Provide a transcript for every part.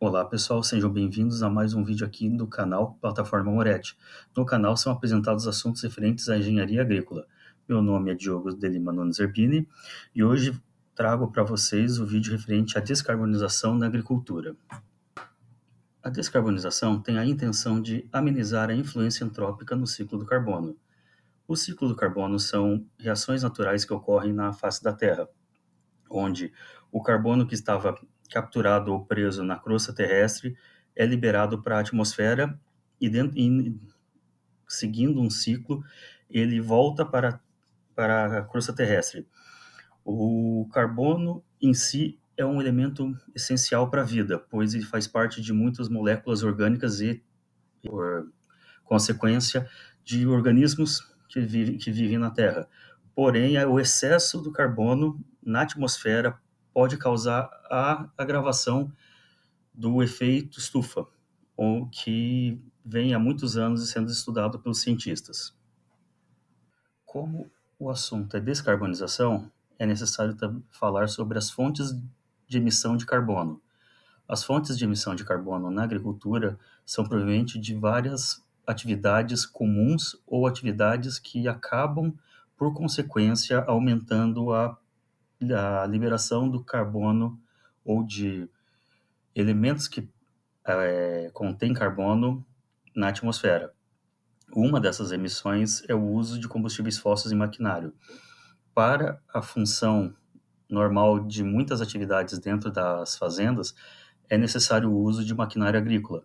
Olá pessoal, sejam bem-vindos a mais um vídeo aqui do canal Plataforma Moretti. No canal são apresentados assuntos referentes à engenharia agrícola. Meu nome é Diogo de Lima Nunes Zerbini e hoje trago para vocês o vídeo referente à descarbonização na agricultura. A descarbonização tem a intenção de amenizar a influência antrópica no ciclo do carbono. O ciclo do carbono são reações naturais que ocorrem na face da Terra, onde o carbono que estava capturado ou preso na crosta terrestre é liberado para a atmosfera e, seguindo um ciclo, ele volta para a crosta terrestre. O carbono em si é um elemento essencial para a vida, pois ele faz parte de muitas moléculas orgânicas e, por consequência, de organismos que vivem na Terra. Porém, o excesso do carbono na atmosfera pode causar a agravação do efeito estufa, que vem há muitos anos sendo estudado pelos cientistas. Como o assunto é descarbonização, é necessário falar sobre as fontes de emissão de carbono. As fontes de emissão de carbono na agricultura são provenientes de várias atividades comuns ou atividades que acabam, por consequência, aumentando a liberação do carbono ou de elementos que contêm carbono na atmosfera. Uma dessas emissões é o uso de combustíveis fósseis em maquinário. Para a função normal de muitas atividades dentro das fazendas, é necessário o uso de maquinária agrícola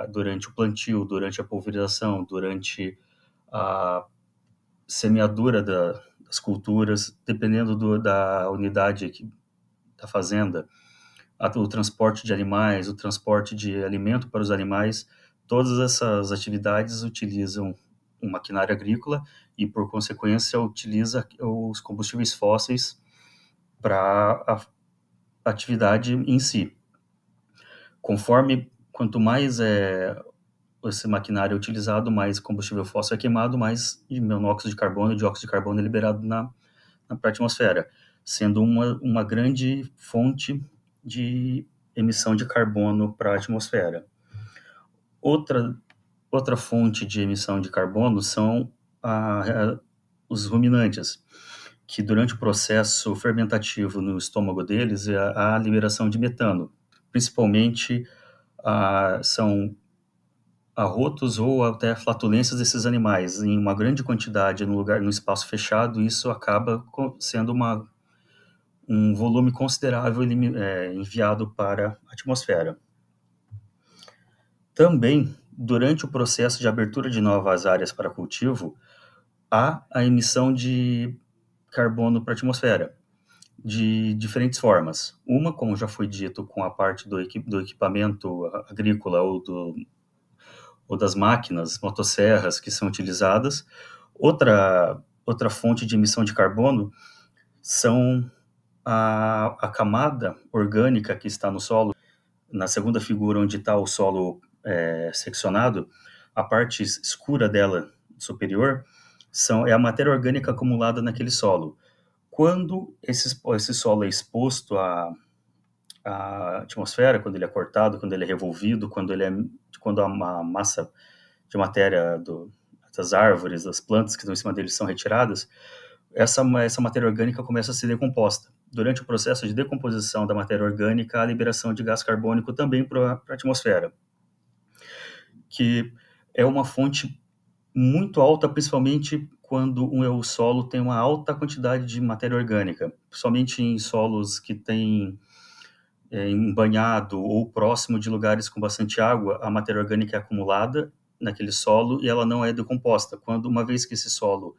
durante o plantio, durante a pulverização, durante a semeadura das culturas, dependendo da unidade da fazenda, o transporte de animais, o transporte de alimento para os animais. Todas essas atividades utilizam um maquinário agrícola e, por consequência, utiliza os combustíveis fósseis para a atividade em si. Quanto mais esse maquinário é utilizado, mais combustível fóssil é queimado, mais monóxido de carbono e dióxido de carbono é liberado para a atmosfera, sendo uma grande fonte de emissão de carbono para a atmosfera. Outra fonte de emissão de carbono são os ruminantes, que durante o processo fermentativo no estômago deles há a liberação de metano. Principalmente são arrotos ou até flatulências desses animais em uma grande quantidade no espaço fechado. Isso acaba sendo um volume considerável enviado para a atmosfera. Também, durante o processo de abertura de novas áreas para cultivo, há a emissão de carbono para a atmosfera, de diferentes formas. Uma, como já foi dito, com a parte do equipamento agrícola ou das máquinas, motosserras que são utilizadas. Outra fonte de emissão de carbono são a camada orgânica que está no solo. Na segunda figura, onde está o solo seccionado, a parte escura dela, superior, é a matéria orgânica acumulada naquele solo. Quando esse solo é exposto à atmosfera, quando ele é cortado, quando ele é revolvido, quando a massa de matéria das árvores, das plantas que estão em cima dele são retiradas, essa matéria orgânica começa a ser decomposta. Durante o processo de decomposição da matéria orgânica, há a liberação de gás carbônico também para a atmosfera, que é uma fonte muito alta, principalmente quando o solo tem uma alta quantidade de matéria orgânica, principalmente em solos que têm embanhado ou próximo de lugares com bastante água. A matéria orgânica é acumulada naquele solo e ela não é decomposta. Uma vez que esse solo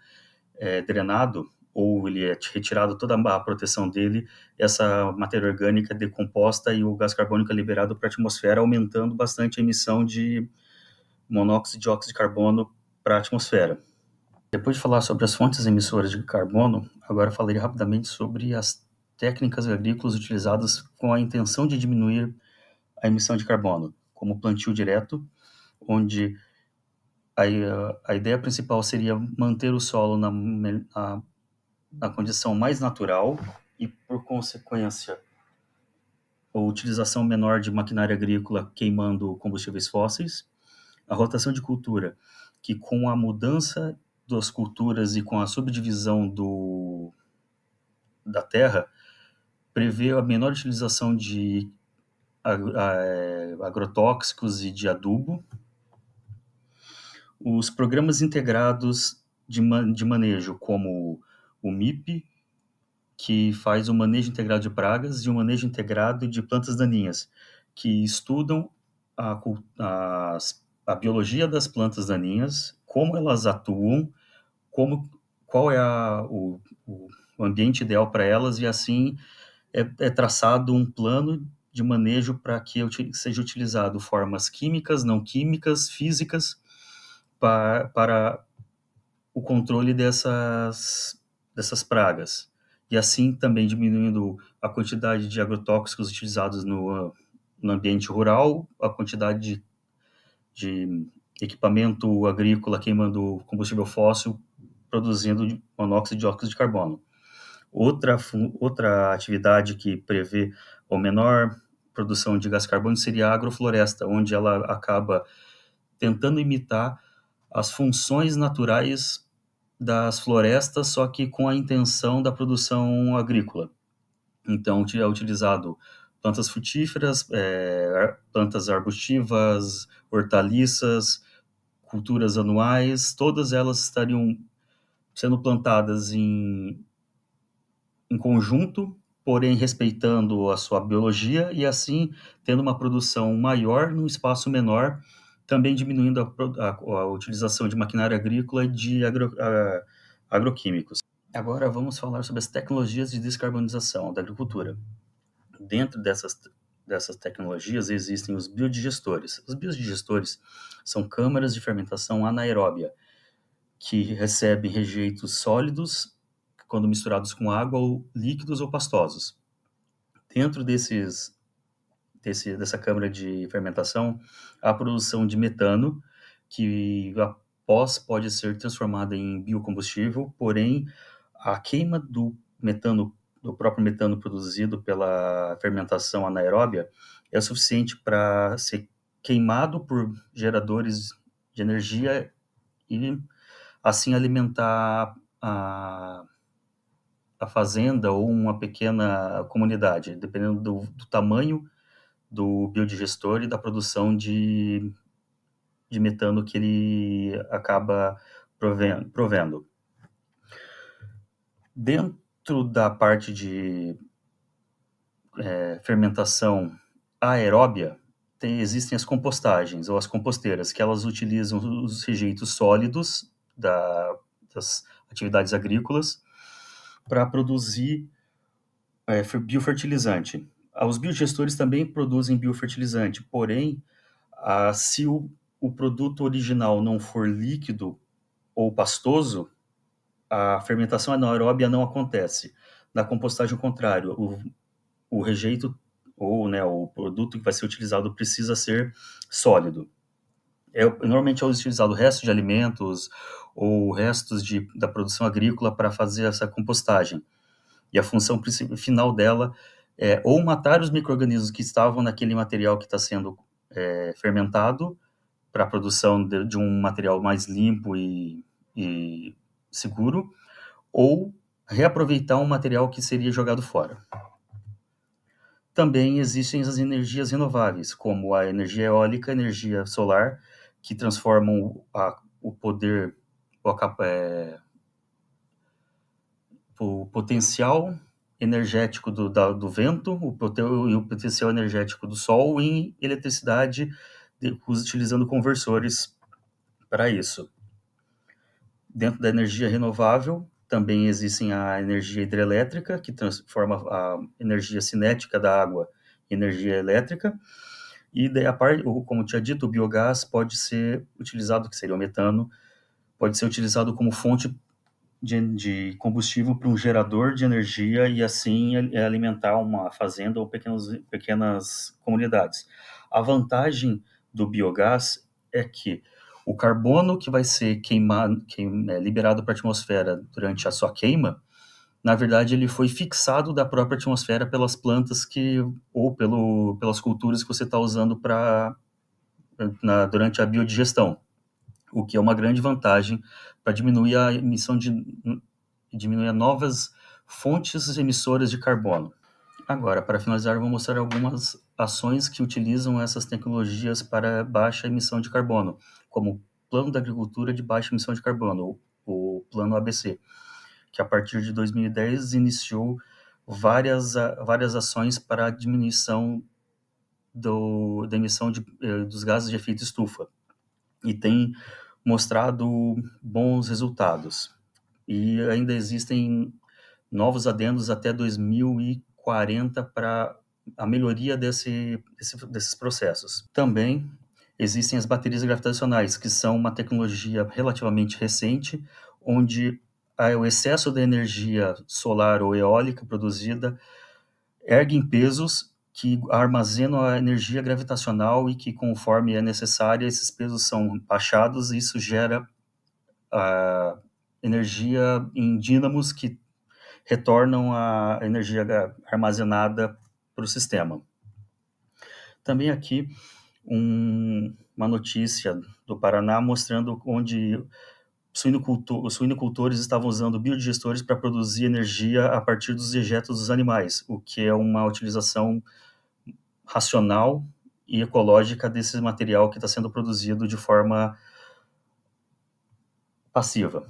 é drenado ou ele é retirado toda a proteção dele, essa matéria orgânica é decomposta e o gás carbônico é liberado para a atmosfera, aumentando bastante a emissão de monóxido e dióxido de carbono para a atmosfera. Depois de falar sobre as fontes emissoras de carbono, agora falarei rapidamente sobre as técnicas agrícolas utilizadas com a intenção de diminuir a emissão de carbono, como o plantio direto, onde a ideia principal seria manter o solo na condição mais natural e, por consequência, utilização menor de maquinária agrícola queimando combustíveis fósseis, a rotação de cultura, que com a mudança das culturas e com a subdivisão da terra, prevê a menor utilização de agrotóxicos e de adubo. Os programas integrados de manejo, como o MIP, que faz o manejo integrado de pragas, e o manejo integrado de plantas daninhas, que estudam a biologia das plantas daninhas, como elas atuam, qual é o ambiente ideal para elas, e assim é traçado um plano de manejo para que seja utilizado formas químicas, não químicas, físicas, para o controle dessas pragas. E assim também diminuindo a quantidade de agrotóxicos utilizados no ambiente rural, a quantidade de equipamento agrícola queimando combustível fóssil, produzindo monóxido de dióxido de carbono. Outra atividade que prevê a menor produção de gás carbônico seria a agrofloresta, onde ela acaba tentando imitar as funções naturais das florestas, só que com a intenção da produção agrícola. Então, é utilizado plantas frutíferas, plantas arbustivas, hortaliças, culturas anuais, todas elas estariam sendo plantadas em conjunto, porém respeitando a sua biologia e assim tendo uma produção maior num espaço menor, também diminuindo a utilização de maquinária agrícola e de agroquímicos. Agora vamos falar sobre as tecnologias de descarbonização da agricultura. Dentro dessas tecnologias existem os biodigestores. Os biodigestores são câmaras de fermentação anaeróbia que recebem rejeitos sólidos quando misturados com água, ou líquidos ou pastosos. Dentro dessa câmara de fermentação, há a produção de metano, que após pode ser transformada em biocombustível, porém a queima do próprio metano produzido pela fermentação anaeróbia é suficiente para ser queimado por geradores de energia e assim alimentar a fazenda ou uma pequena comunidade, dependendo do tamanho do biodigestor e da produção de metano que ele acaba provendo. Dentro da parte de fermentação aeróbia, existem as compostagens ou as composteiras, que elas utilizam os rejeitos sólidos das atividades agrícolas para produzir biofertilizante. Os biodigestores também produzem biofertilizante, porém, se o produto original não for líquido ou pastoso, a fermentação anaeróbia não acontece. Na compostagem, ao contrário, o rejeito ou o produto que vai ser utilizado precisa ser sólido. Normalmente é utilizado restos de alimentos ou restos da produção agrícola para fazer essa compostagem. E a função final dela é ou matar os micro-organismos que estavam naquele material que está sendo fermentado para a produção de um material mais limpo e seguro, ou reaproveitar um material que seria jogado fora. Também existem as energias renováveis, como a energia eólica, a energia solar, que transformam o poder, o potencial energético do vento e o potencial energético do sol em eletricidade, utilizando conversores para isso. Dentro da energia renovável, também existe a energia hidrelétrica, que transforma a energia cinética da água em energia elétrica. E daí, como tinha dito, o biogás pode ser utilizado, que seria o metano, pode ser utilizado como fonte de combustível para um gerador de energia e assim alimentar uma fazenda ou pequenas comunidades. A vantagem do biogás é que o carbono que vai ser liberado para a atmosfera durante a sua queima, Na verdade, ele foi fixado da própria atmosfera pelas plantas ou pelas culturas que você está usando durante a biodigestão, o que é uma grande vantagem para diminuir a emissão diminuir novas fontes emissoras de carbono. Agora, para finalizar, eu vou mostrar algumas ações que utilizam essas tecnologias para baixa emissão de carbono, como o Plano da Agricultura de Baixa Emissão de Carbono, o Plano ABC, que a partir de 2010 iniciou várias ações para a diminuição da emissão dos gases de efeito estufa, e tem mostrado bons resultados. E ainda existem novos adendos até 2040 para a melhoria desses processos. Também existem as baterias gravitacionais, que são uma tecnologia relativamente recente, onde o excesso da energia solar ou eólica produzida ergue em pesos que armazenam a energia gravitacional e que, conforme é necessária, esses pesos são baixados e isso gera energia em dínamos que retornam a energia armazenada para o sistema. Também aqui uma notícia do Paraná mostrando onde os suinocultores estavam usando biodigestores para produzir energia a partir dos dejetos dos animais, o que é uma utilização racional e ecológica desse material que está sendo produzido de forma passiva.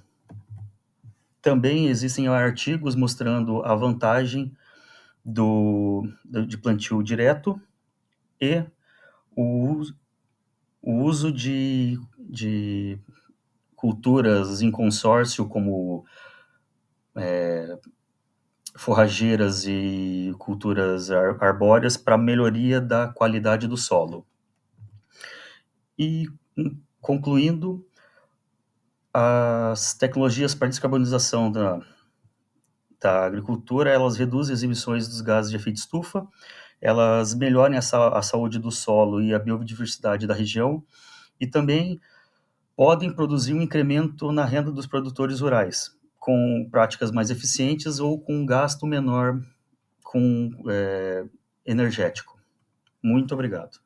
Também existem artigos mostrando a vantagem de plantio direto e o uso de culturas em consórcio, como forrageiras e culturas arbóreas, para melhoria da qualidade do solo. E, concluindo, as tecnologias para descarbonização da agricultura, elas reduzem as emissões dos gases de efeito estufa, elas melhoram a saúde do solo e a biodiversidade da região, e também podem produzir um incremento na renda dos produtores rurais, com práticas mais eficientes ou com um gasto menor energético. Muito obrigado.